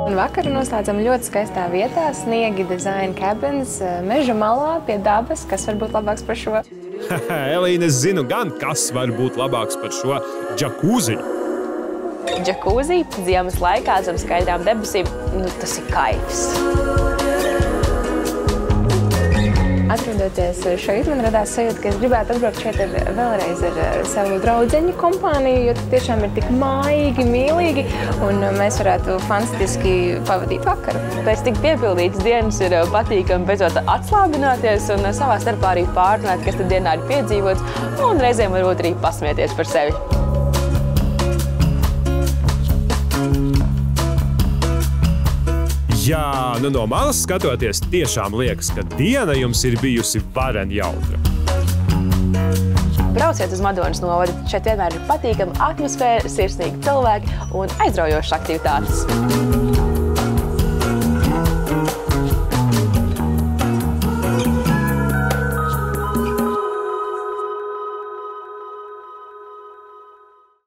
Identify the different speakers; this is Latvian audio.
Speaker 1: Vakaru noslēdzam ļoti skaistā vietā, Sniegi Design Cabins, meža malā pie dabas, kas var būt labāks par šo.
Speaker 2: Elīne, es zinu gan, kas var būt labāks par šo džakūzi.
Speaker 3: Džakūzi ziemas laikā zem skaidrām debesīm, tas ir kaifs.
Speaker 1: Atrodoties šeit, man radās sajūta, ka es gribētu atbraukt šeit vēlreiz ar savu draudzeņu kompāniju, jo tiešām ir tik mājīgi, mīlīgi, un mēs varētu fantastiski pavadīt vakaru.
Speaker 3: Pēc tik piepildītas dienas ir patīkami beidzot atslābināties un savā starpā arī pārrunāt, kas tad dienā ir piedzīvots, un reizēm varbūt arī pasmieties par sevi.
Speaker 2: Jā, no malas skatoties, tiešām liekas, ka diena jums ir bijusi varen jautra.
Speaker 3: Brauciet uz Madonas novadu, šeit vienmēr ir patīkama atmosfēra, sirsnīgi cilvēki un aizraujošas aktivitātes.